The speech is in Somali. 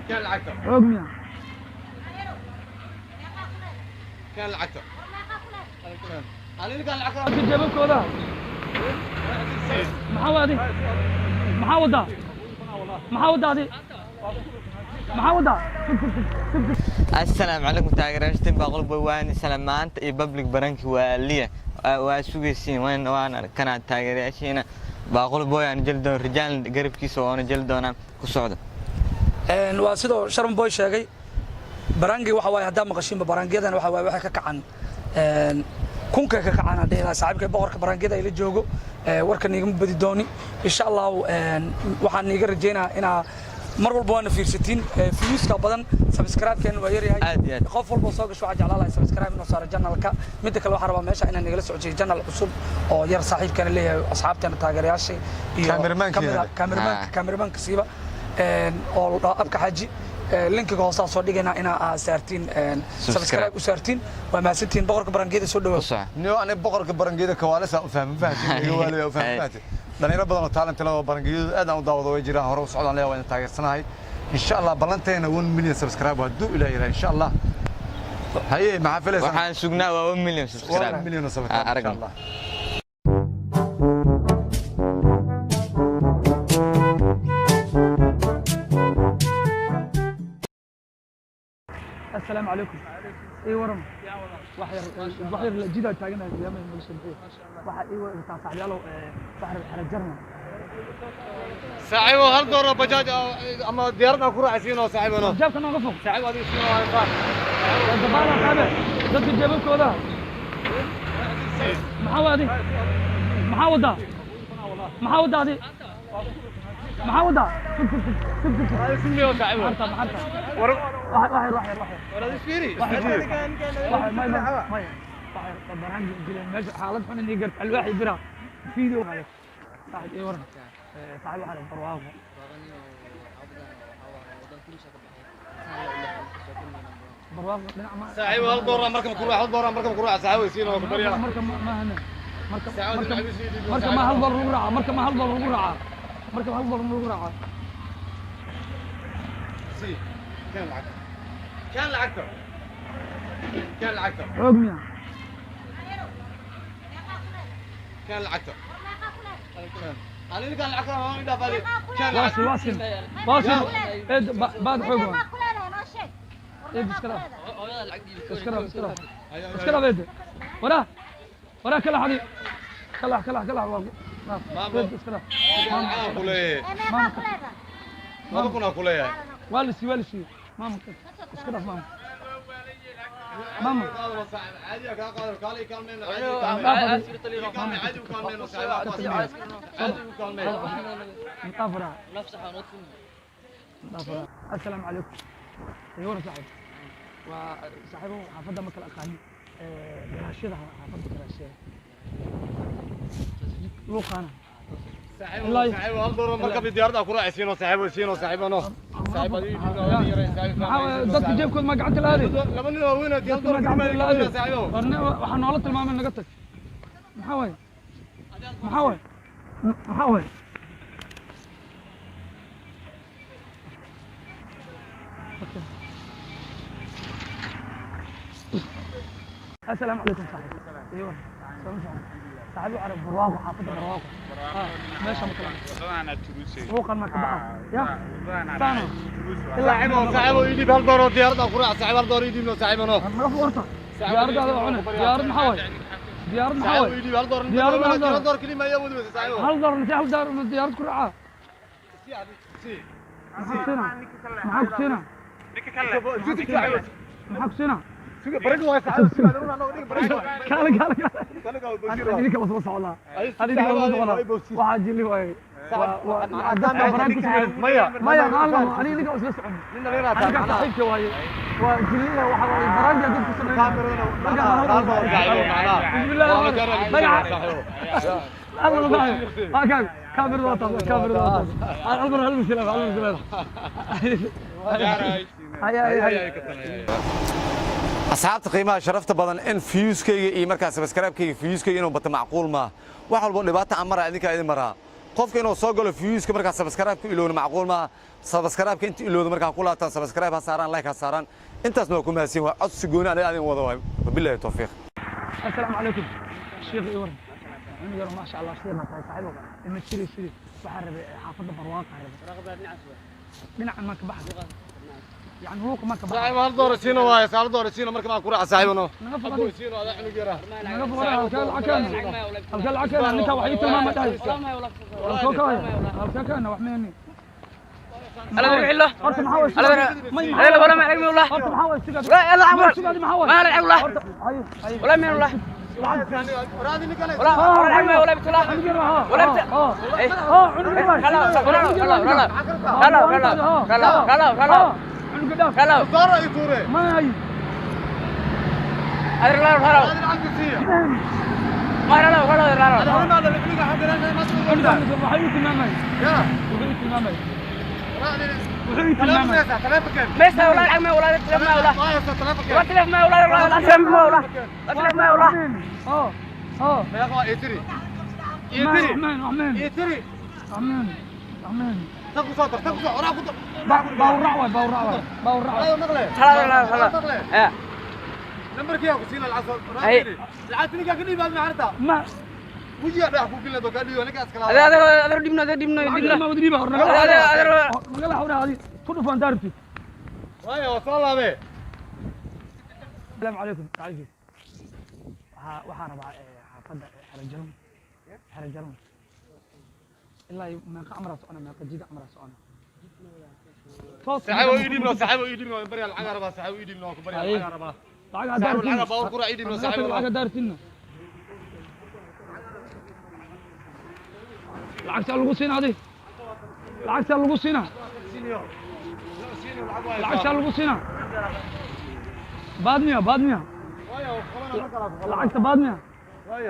كان العكتر عقمية كان العكتر أنا اللي كان العكتر أنت جايبك ولا محاودة محاودة محاودة هذه محاودة السلام عليكم تاgeerayaasheen baaqul bawaani salaamaanta iyo public baranki waa liya waa sugaysiin waan kana taageerayaasheena baaqul booyaan jildoon rijaal garabkiisa oo jildoona ku socdo waa sidoo Sharon Boy sheegay barangi waxa way hadaa maqashiin barangiyadan waxa way waxa ka kacan kunka ka kacan hadii saaxiibka boqorka barangiyada ay la joogo warkan iga badi dooni insha Allah waxaan iga rajeynaa ina mar walba waan fiirsatiin fiiska badan subscribe-kan waa yahay qof walba soo gasho waxa jeclahay subscribe inoo saaro channel-ka mid kale waxa rabaa meesha inaan nagala socodsiyo channel cusub oo yar saaxiibkan leeyahay asxaabteena taageerayaashay iyo cameraman siiba oo abka xaji linkiga hoosta soo dhigayna ina saartiin subscribe u saartiin waa maasantiin boqorka barangiyada soo dhawaad niyo aan boqorka barangiyada kawaalisa u fahmin waalay u fahmin dhalinyaro badan oo talent leh oo barangiyada aad aan u daawado way jiraan hore u socdaan leeyahay waan taageersanahay insha Allah balanteena 1 million subscribe haduu ilaahay insha Allah haye ma xafilaysan waxaan sugnaa waa 1 million subscribe 1 million subscribe insha Allah السلام عليكم اي ورم وحير الجيده تاغنا ايام المسلمين waxa ay wada saaxiibayaal bahar xarajarna saaxiibo hal door bajaaj ama diyaarad ku raacsiino saaxiibano jabka nooga fog saaxiib adiga isku waa qaan dabana qaabe dadka jeebkooda maxawadi maxawada maxawadaadi محاودة اسمي يا سعيد واحد ولا تشفيري واحد ما برهان جيل ماشي حالات حنا نيجر الواحد برا فيديو عليك صاحب اي ورن صاحب واحد برواقه برواقه سعيد هل دور مركب كروع هل دور مركب كروع سعيد يسينو بريا مركب ما هنا مركب ما هل دور ربع مركب ما هل دور ربع مركب هل دور ربع سي كان العكتر عقمية كان العكتر أنا اللي كان العكتر ما يدافع لي كان واصل بعد حقوق ايه اسكلا بيد ورا كلا حدي كلا ما اسكلا ما كنا كلها والسي ماما اسكلا ماما عادي قال قالي كلمين مطافرة السلام عليكم ايوه صاحب وصاحبه حافظه مكه الاقاني راشدها حافظه راشدها لوقانا ساحب هل دور مركب الديار كروع يسينو صاحبنا dadka jeebkood ma gacanta la hadi laba nin oo weyn diyaar door ma saaxiibo waxaan noola tilmaamay naga tag maxaa way السلام عليكم صاحبي ايوه صاحبي عرب برواقه حافظ برواقه ماشي مكلام انا تروسي وقال ما كبع يا ثاني صاحبه يجي بهالدور ديار كروع صاحب هالدور يجي منه صاحبنا ما في ورطه ديار محاوي ديار محاوي يجي بهالدور كلمه يود بس صاحبه هالدور ديار كروعه معك سنه بريق واي صاحب كان هذه كم بس والله هذه كم والله واحد جلي واي وعدنا برانك ميا ما الله هذه كم بس من غير انا صاحبك واي وجلينا واحد برانك قد كسرنا بسم الله الله ضايع كان كاميرا وطن البر السلام asxaabta qiimaha sharafta badan in viewskayga iyo markaas subscribe-kayga viewskayga inuu bato macquul ma wax walba dhibaato amara idinka idin maraa qofka inuu soo galo viewska markaa subscribe ku ilowna macquul maaha subscribe-ka inta ilowda markaa ku laabtaan subscribe ha saaraan like ha saaraan intaasna waa ku mahadsan waa codsi gooni aniga adin wada waay wabillahi tawfiiq السلام عليكم شيخ إيورن عمي ما شاء الله سيرنا طيب صاحبه لما تشتري بحرب حافظ برواق رغبة بنع ما كبحث يعني هو ما كبحث صاحب هالدور سينو واي صار دور سينو مركب مع كرة صاحبنا أبو سينو هذا حلو جرا نقف الكل عكان انت وحيد ما مداي الكل وحميني على بيع الله قلت محاول على بيع لا ولا ما علم الله قلت محاول سجد لا يلا عمر محاول ما علم الله ولا من الله راضي نقول ولا علم ولا بيت الله ولا بيت لا دار يطوري ما هي هذا لا لا هذا العنكسية ما لا لا لا هذا هنا اللي بيجي حاضر أنا ما تقول وحيد مامي يا وحيد مامي راضي وحيد ثلاثة مامي ثلاثة كم ميسا ولا العلم ولا التلف ما ولا ما يصير ثلاثة كم ولا التلف ما ولا الأسلم ما ولا التلف ما ولا يا أخوان يتري رحمن يتري رحمن تقو صوتك تقو صوتك وراك باور أيوة نغلي لا نمبرك يا كسينا العصر أي. العاتني كان كذي بعد ما عرفته ما وجي أنا أحكي كله دوكا ديو أنا كأسكلا هذا ديمنا ما ودري باور هذا مقال حورا هذه كل فان دارتي ويا وصل الله به السلام عليكم تعالي waxaan rabaa xaafadda xarajaran ilaa ma ka amra socona ma qajida amra socona صاحبه يديمنا بري العقربة صاحبه يديمنا بري العقربة صاحب العقربة باور كرة يديمنا صاحبه lacag daartina lacagta lagu siinaaday lacagta lagu siinaa lacagta lagu siinaa baadmiya ويا وخلنا نقرأ lacagta baadmiya ويا